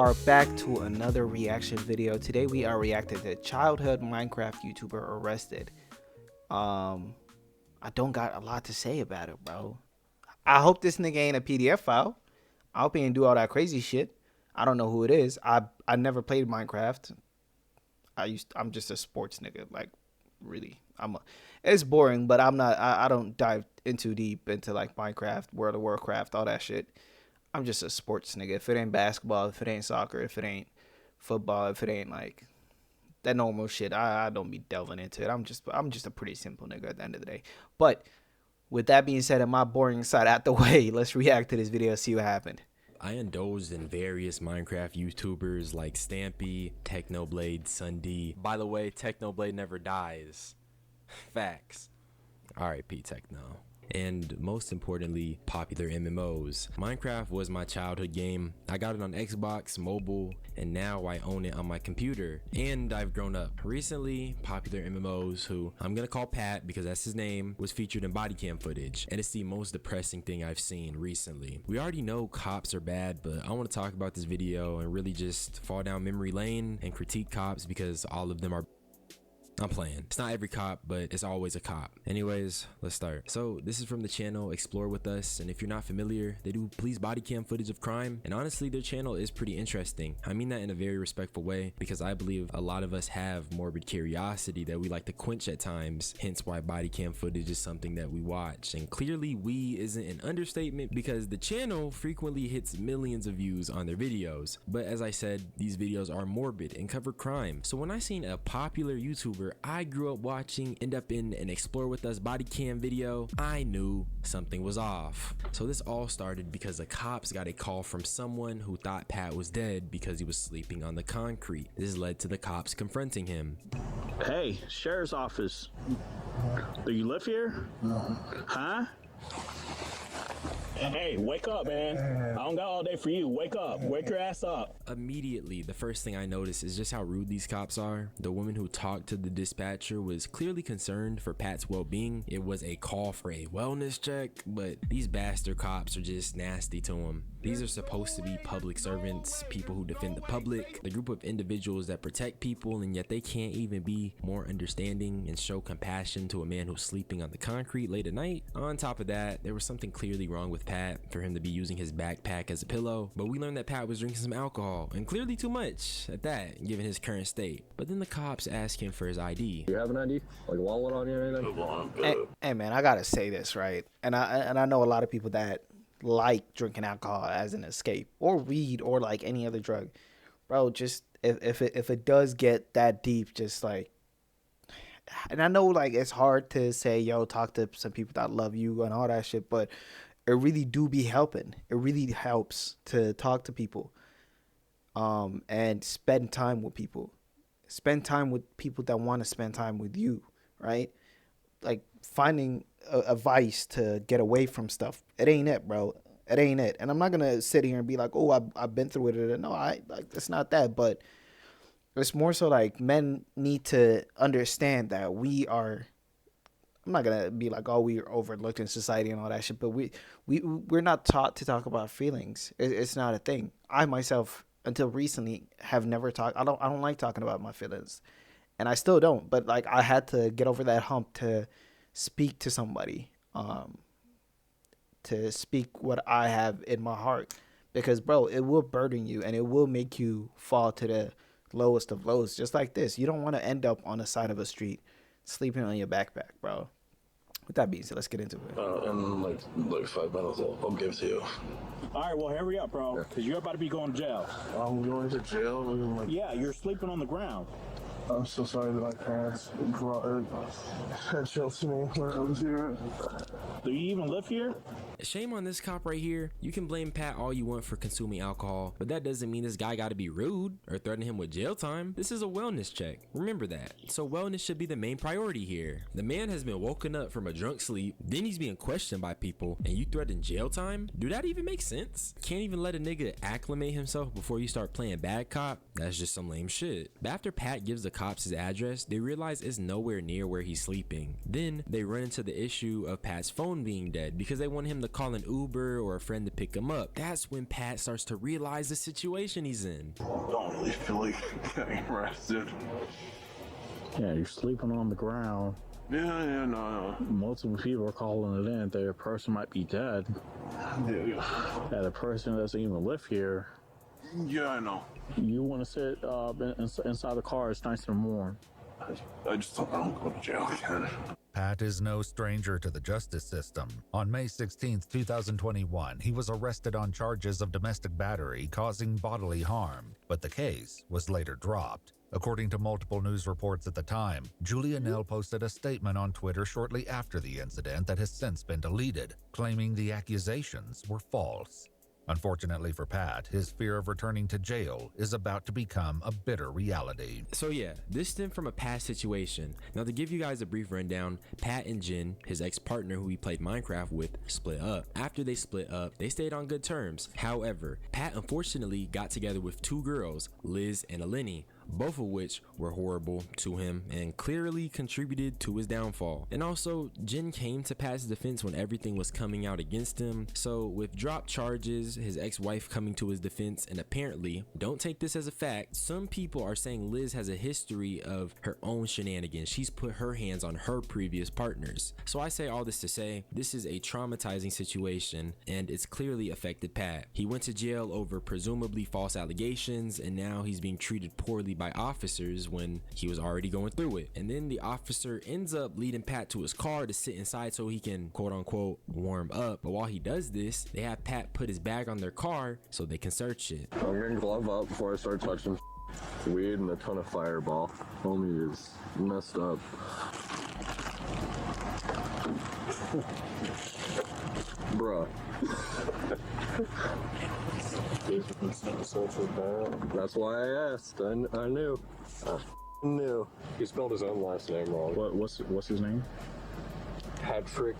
are back to another reaction video. Today we are reacting to childhood Minecraft YouTuber arrested. I don't got a lot to say about it, bro. I hope this nigga ain't a PDF file. I hope he ain't do all that crazy shit. I don't know who it is. I never played Minecraft. I'm just a sports nigga. Like, really. It's boring, but I don't dive too deep into like Minecraft, World of Warcraft, all that shit. I'm just a sports nigga. If it ain't basketball, if it ain't soccer, if it ain't football, if it ain't like that normal shit, I don't be delving into it. I'm just a pretty simple nigga at the end of the day. But with that being said and my boring side out the way, let's react to this video, see what happened. I indulged in various Minecraft YouTubers like Stampy, Technoblade, Sunday. By the way, Technoblade never dies. Facts. R.I.P. Techno. And most importantly, popular MMOs. Minecraft was my childhood game. I got it on Xbox, mobile, and now I own it on my computer. And I've grown up. Recently, popular MMOs, who I'm gonna call Pat because that's his name, was featured in body cam footage. And it's the most depressing thing I've seen recently. We already know cops are bad, but I want to talk about this video and really just fall down memory lane and critique cops because all of them are... I'm playing. It's not every cop, but it's always a cop. Anyways, let's start. So this is from the channel Explore With Us, and if you're not familiar, they do police body cam footage of crime, and honestly their channel is pretty interesting. I mean that in a very respectful way because I believe a lot of us have morbid curiosity that we like to quench at times, hence why body cam footage is something that we watch. And clearly we isn't an understatement because the channel frequently hits millions of views on their videos. But as I said, these videos are morbid and cover crime. So when I seen a popular YouTuber I grew up watching end up in an Explore With Us body cam video, I knew something was off. So this all started because the cops got a call from someone who thought Pat was dead because he was sleeping on the concrete. This led to the cops confronting him. Hey, sheriff's office. Do you live here? Huh? Hey, wake up, man. I don't got all day for you. Wake up. Wake your ass up. Immediately, the first thing I noticed is just how rude these cops are. The woman who talked to the dispatcher was clearly concerned for Pat's well-being. It was a call for a wellness check, but these bastard cops are just nasty to him. These are supposed to be public servants, people who defend the public, the group of individuals that protect people, and yet they can't even be more understanding and show compassion to a man who's sleeping on the concrete late at night. On top of that, there was something clearly wrong with Pat for him to be using his backpack as a pillow, but we learned that Pat was drinking some alcohol, and clearly too much at that, given his current state. But then the cops asked him for his ID. You have an ID? Like wallet on you or anything? Hey man, I gotta say this, right? And I know a lot of people that like drinking alcohol as an escape, or weed, or like any other drug, bro. Just if it does get that deep, just like, and I know like it's hard to say, yo, talk to some people that love you and all that shit, but it really do be helping. It really helps to talk to people, and spend time with people. Spend time with people that want to spend time with you, right? Like finding a vice to get away from stuff. It ain't it, bro. It ain't it. And I'm not gonna sit here and be like, oh, I've been through it. No, like it's not that. But it's more so like men need to understand that we are. I'm not gonna be like, oh, we are overlooked in society and all that shit. But we're not taught to talk about feelings. It's not a thing. I myself, until recently, have never talked. I don't like talking about my feelings, and I still don't. But like, I had to get over that hump to speak to somebody, to speak what I have in my heart, because bro, it will burden you and it will make you fall to the lowest of lows, just like this. You don't want to end up on the side of a street sleeping on your backpack, bro. With that being said, let's get into it. In like 5 minutes, I'll give it to you. All right, well, hurry up, bro, because you're about to be going to jail. I'm going to jail? Yeah, you're sleeping on the ground. I'm so sorry that my parents had jail to me when I was here. Do you even live here? Shame on this cop right here. You can blame Pat all you want for consuming alcohol, but that doesn't mean this guy gotta be rude or threaten him with jail time. This is a wellness check. Remember that. So wellness should be the main priority here. The man has been woken up from a drunk sleep, then he's being questioned by people, and you threaten jail time? Do that even make sense? Can't even let a nigga acclimate himself before you start playing bad cop? That's just some lame shit. But after Pat gives the cops his address, they realize it's nowhere near where he's sleeping. Then they run into the issue of Pat's phone being dead because they want him to call an Uber or a friend to pick him up. That's when Pat starts to realize the situation he's in. Don't really feel like getting arrested. Yeah, you're sleeping on the ground. Yeah, no. Multiple people are calling it in. Their person might be dead. Yeah, Yeah, the person doesn't even live here. yeah, I know. You want to sit inside the car? It's nice and warm. I just hope I don't go to jail again. Pat is no stranger to the justice system. On May 16, 2021, he was arrested on charges of domestic battery causing bodily harm, but the case was later dropped. According to multiple news reports at the time, Julia Nell posted a statement on Twitter shortly after the incident that has since been deleted, claiming the accusations were false. Unfortunately for Pat, his fear of returning to jail is about to become a bitter reality. So yeah, this stemmed from a past situation. Now to give you guys a brief rundown, Pat and Jen, his ex-partner who he played Minecraft with, split up. After they split up, they stayed on good terms. However, Pat unfortunately got together with two girls, Liz and Eleni, both of which were horrible to him and clearly contributed to his downfall. And also, Jen came to Pat's defense when everything was coming out against him. So with dropped charges, his ex-wife coming to his defense, and apparently, don't take this as a fact, some people are saying Liz has a history of her own shenanigans. She's put her hands on her previous partners. So I say all this to say, this is a traumatizing situation and it's clearly affected Pat. He went to jail over presumably false allegations, and now he's being treated poorly by officers when he was already going through it. And then the officer ends up leading Pat to his car to sit inside so he can quote unquote warm up. But while he does this, they have Pat put his bag on their car so they can search it. I'm gonna glove up before I start touching weed and a ton of Fireball. Homie is messed up. Bruh. That's why I asked. I knew. I knew. He spelled his own last name wrong. What's his name? Patrick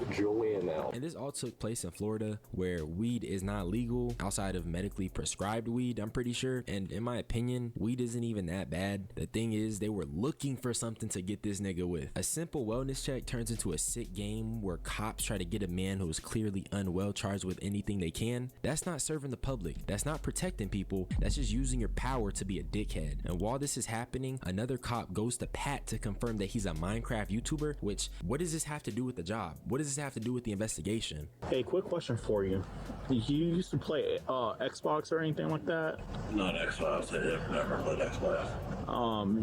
Julianel. And this all took place in Florida, where weed is not legal outside of medically prescribed weed, I'm pretty sure. And in my opinion, weed isn't even that bad. The thing is, they were looking for something to get this nigga with. A simple wellness check turns into a sick game where cops try to get a man who is clearly unwell charged with anything they can. That's not serving the public. That's not protecting people. That's just using your power to be a dickhead. And while this is happening, another cop goes to Pat to confirm that he's a Minecraft YouTuber, which, what does this have to do with the job? What does this have to do with the investigation? Hey, quick question for you. You used to play Xbox or anything like that? Not Xbox. I have never played Xbox.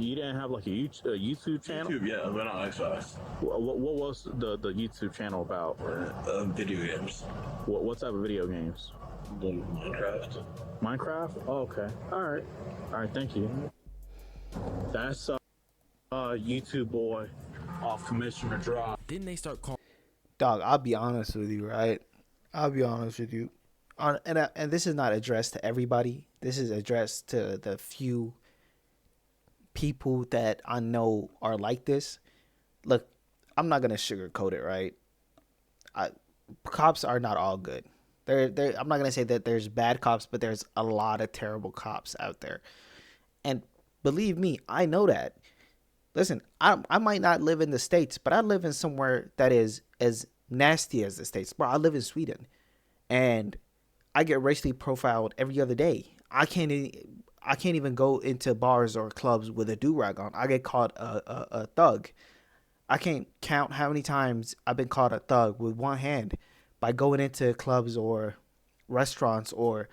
You didn't have like a YouTube channel? YouTube, yeah, but not Xbox. What was the YouTube channel about? Video games. What type of video games? Minecraft. Minecraft? Oh, okay. All right. Thank you. That's YouTube boy off Commissioner Drive. Then they start calling. Dog, I'll be honest with you, right? I'll be honest with you. And this is not addressed to everybody. This is addressed to the few people that I know are like this. Look, I'm not gonna sugarcoat it, right? Cops are not all good. I'm not gonna say that there's bad cops, but there's a lot of terrible cops out there. And believe me, I know that. Listen, I might not live in the States, but I live in somewhere that is as nasty as the States. Bro, I live in Sweden, and I get racially profiled every other day. I can't even go into bars or clubs with a do-rag on. I get called a thug. I can't count how many times I've been called a thug with one hand by going into clubs or restaurants or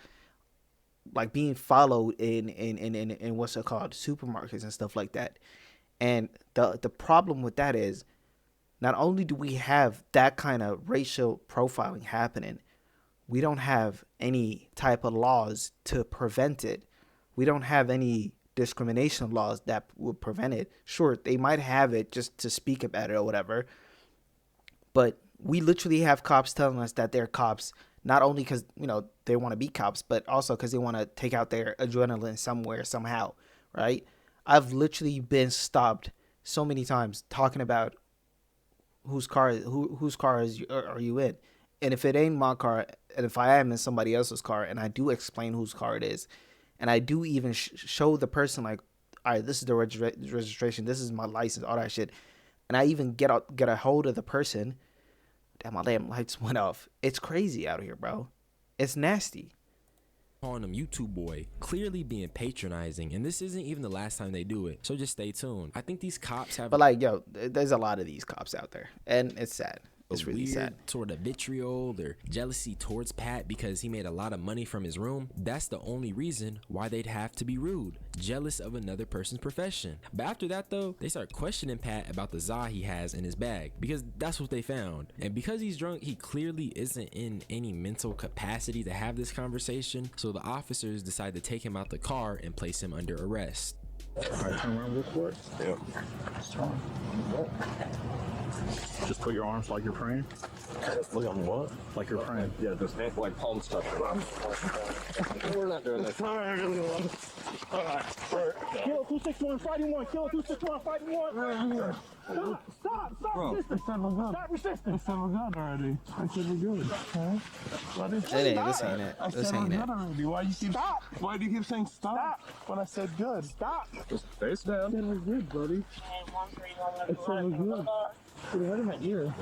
like being followed in what's it called, supermarkets and stuff like that. And the problem with that is, not only do we have that kind of racial profiling happening, we don't have any type of laws to prevent it. We don't have any discrimination laws that would prevent it. Sure, they might have it just to speak about it or whatever, but we literally have cops telling us that they're cops, not only because, they want to be cops, but also because they want to take out their adrenaline somewhere, somehow, right? I've literally been stopped so many times talking about whose car are you in, and if it ain't my car, and if I am in somebody else's car, and I do explain whose car it is, and I do even show the person like, all right, this is the registration, this is my license, all that shit, and I even get a hold of the person, that my damn lights went off. It's crazy out here, bro. It's nasty. Calling him YouTube boy, clearly being patronizing, and this isn't even the last time they do it, so just stay tuned. I think these cops have But like, yo, there's a lot of these cops out there, and it's sad. It's really weird sad. sort of vitriol or jealousy towards Pat because he made a lot of money from his room. That's the only reason why they'd have to be rude, jealous of another person's profession. But after that though, they start questioning Pat about the za he has in his bag because that's what they found. And because he's drunk, he clearly isn't in any mental capacity to have this conversation, so the officers decide to take him out the car and place him under arrest. Alright, turn around real quick. Yeah. Just put your arms like you're praying. Look on what? Like you're praying. Yeah, just like palm stuff. We're not doing this. Alright. Kilo 261 fighting one. Kilo 261 fighting one. Stop Bro. resisting. Stop resisting. I said we're good already. I said we're good. Huh? This ain't it. I This said ain't we're it. good already. Why you keep Stop. Why do you keep saying stop when I said good? Stop. Just face I down. said we're good, buddy. I said we're good. Put it right in my ear.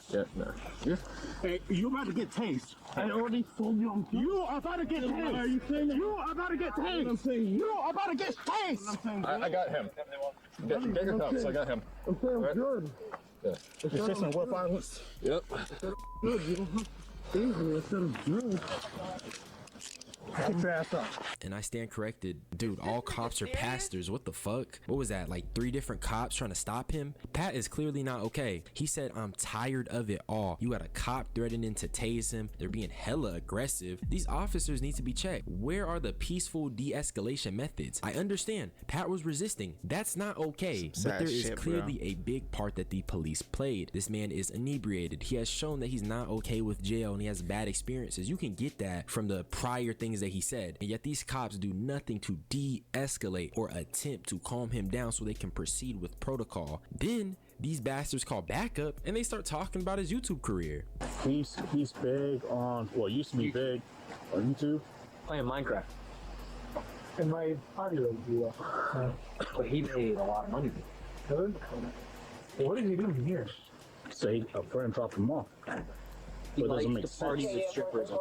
Yeah, no. Yeah. Hey, you about to get tased. I already told you I'm good. You are about to get tased. Are you saying that? You are about to get tased. I'm saying You are about to get tased. I'm saying I got him. Get your cups. I got him. I'm saying Right. good. Yeah. Resisting what violence? Yep. Good. You don't have to say me. I said good. Get your ass up. And I stand corrected. Dude, all cops are pastors. What the fuck? What was that? Like 3 different cops trying to stop him? Pat is clearly not okay. He said, I'm tired of it all. You got a cop threatening to tase him. They're being hella aggressive. These officers need to be checked. Where are the peaceful de-escalation methods? I understand. Pat was resisting. That's not okay. Some But sad there is shit, bro. clearly a big part that the police played. This man is inebriated. He has shown that he's not okay with jail and he has bad experiences. You can get that from the prior things that he said, and yet these cops do nothing to de-escalate or attempt to calm him down so they can proceed with protocol. Then these bastards call backup and they start talking about his YouTube career. He's big on, well, used to be big on YouTube. Playing Minecraft, And my audio blew up. but he made a lot of money. Good. What did he do here? Say a friend dropped him off. He But it doesn't likes make to party sense. with strippers.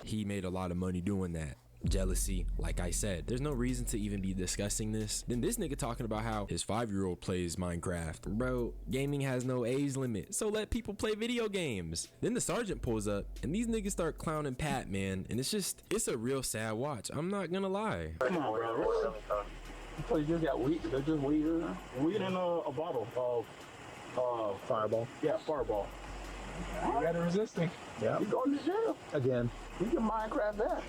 He made a lot of money doing that. Jealousy, like I said, there's no reason to even be discussing this. Then this nigga talking about how his 5-year-old plays Minecraft. Bro, gaming has no age limit, so let people play video games. Then the sergeant pulls up and these niggas start clowning Pat, man, and it's a real sad watch. I'm not gonna lie. Come on, bro. So you just got weed? They're just weed. Weed in a bottle of Fireball. Yeah, Fireball. You gotta resisting. Yeah. You going to jail Again. You can Minecraft that.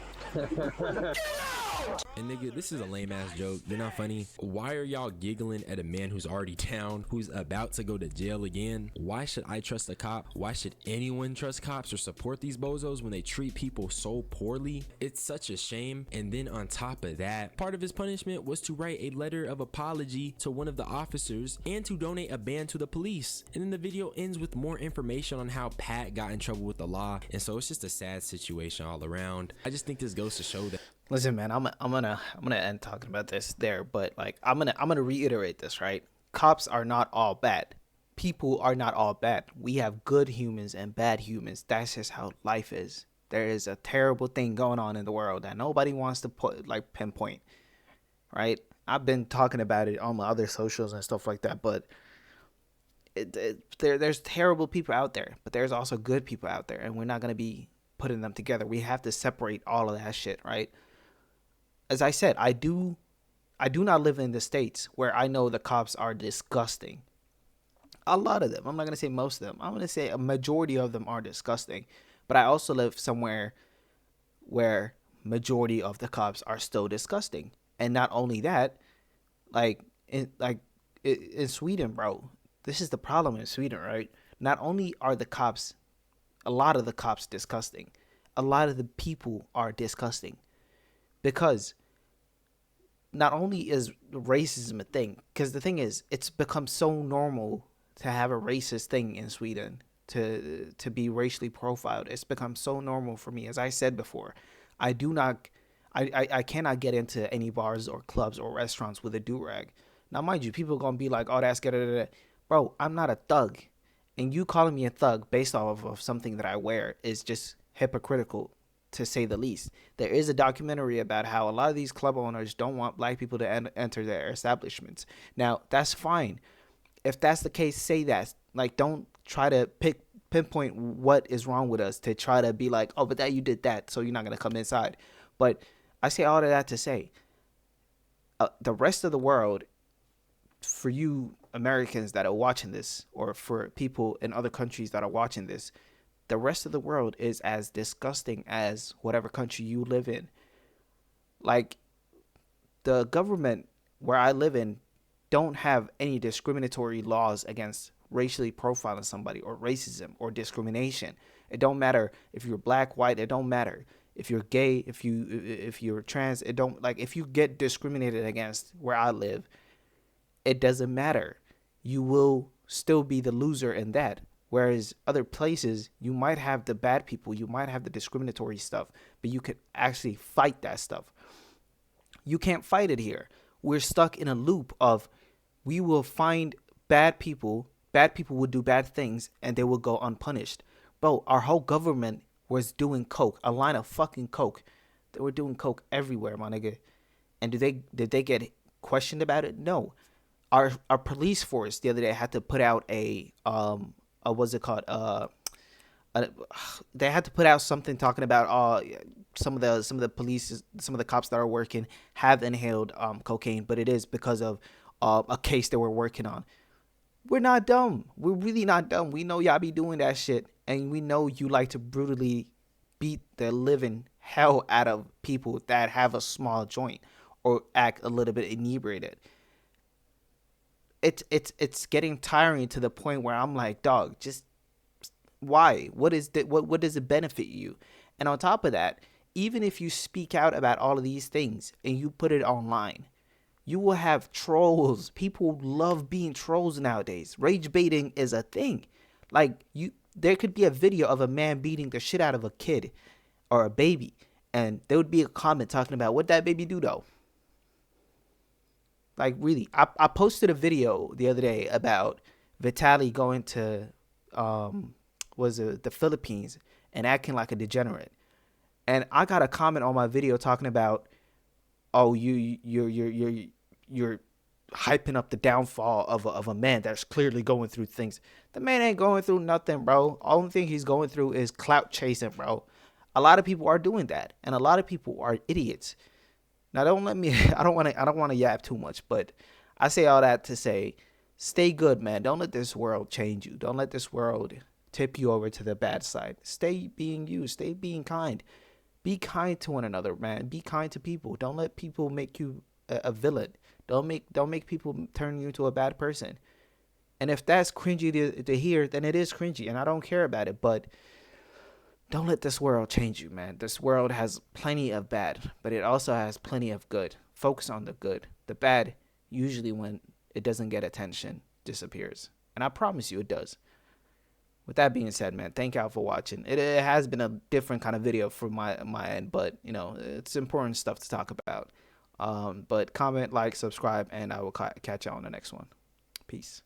And nigga, this is a lame ass joke. They're not funny. Why are y'all giggling at a man who's already down, who's about to go to jail again? Why should I trust a cop? Why should anyone trust cops or support these bozos when they treat people so poorly? It's such a shame. And then on top of that, part of his punishment was to write a letter of apology to one of the officers and to donate a band to the police. And then the video ends with more information on how Pat got in trouble with the law. And so it's just a sad situation all around. I just think this goes to show that Listen, man, I'm gonna end talking about this there, but like I'm gonna reiterate this, right? Cops are not all bad. People are not all bad. We have good humans and bad humans. That's just how life is. There is a terrible thing going on in the world that nobody wants to pinpoint, right? I've been talking about it on my other socials and stuff like that, but there's terrible people out there, but there's also good people out there, and we're not gonna be putting them together. We have to separate all of that shit, right? As I said, I do not live in the States where I know the cops are disgusting. A lot of them. I'm not going to say most of them. I'm going to say a majority of them are disgusting. But I also live somewhere where majority of the cops are still disgusting. And not only that, in Sweden, bro, this is the problem in Sweden, right? Not only are a lot of the cops disgusting, a lot of the people are disgusting. Because not only is racism a thing, because the thing is, it's become so normal to have a racist thing in Sweden, to be racially profiled. It's become so normal for me. As I said before, I cannot get into any bars or clubs or restaurants with a do-rag. Now, mind you, people are going to be like, oh, that's good. Bro, I'm not a thug. And you calling me a thug based off of something that I wear is just hypocritical, to say the least. There is a documentary about how a lot of these club owners don't want black people to enter their establishments. Now, that's fine. If that's the case, say that. Like, don't try to pinpoint what is wrong with us to try to be like, oh, but that you did that, so you're not going to come inside. But I say all of that to say, the rest of the world, for you Americans that are watching this, or for people in other countries that are watching this, the rest of the world is as disgusting as whatever country you live in. Like, the government where I live in don't have any discriminatory laws against racially profiling somebody or racism or discrimination. It don't matter if you're black, white, it don't matter. If you're gay, if you're trans, it don't, like, if you get discriminated against where I live, it doesn't matter. You will still be the loser in that. Whereas other places, you might have the bad people, you might have the discriminatory stuff, but you could actually fight that stuff. You can't fight it here. We're stuck in a loop of, we will find bad people will do bad things, and they will go unpunished. Bro, our whole government was doing coke, a line of fucking coke. They were doing coke everywhere, my nigga. And did they get questioned about it? No. Our police force the other day had to put out a what's it called? They had to put out something talking about some of the police, some of the cops that are working have inhaled cocaine, but it is because of a case that we're working on. We're not dumb. We're really not dumb. We know y'all be doing that shit, and we know you like to brutally beat the living hell out of people that have a small joint or act a little bit inebriated. It's getting tiring to the point where I'm like, dog, just why? What does it benefit you? And on top of that, even if you speak out about all of these things and you put it online, you will have trolls. People love being trolls nowadays. Rage baiting is a thing. Like, there could be a video of a man beating the shit out of a kid or a baby, and there would be a comment talking about what that baby do though. Like, really, I posted a video the other day about Vitaly going to the Philippines and acting like a degenerate, and I got a comment on my video talking about, oh, you're hyping up the downfall of a man that's clearly going through things. The man ain't going through nothing, bro. Only thing he's going through is clout chasing, bro. A lot of people are doing that, and a lot of people are idiots. Now, don't let me, I don't want to yap too much, but I say all that to say, stay good, man. Don't let this world change you. Don't let this world tip you over to the bad side. Stay being you. Stay being kind. Be kind to one another, man. Be kind to people. Don't let people make you a villain. Don't make people turn you into a bad person. And if that's cringy to hear, then it is cringy, and I don't care about it, but don't let this world change you, man. This world has plenty of bad, but it also has plenty of good. Focus on the good. The bad, usually when it doesn't get attention, disappears. And I promise you it does. With that being said, man, thank y'all for watching. It has been a different kind of video from my end, but, you know, it's important stuff to talk about. But comment, like, subscribe, and I will catch y'all on the next one. Peace.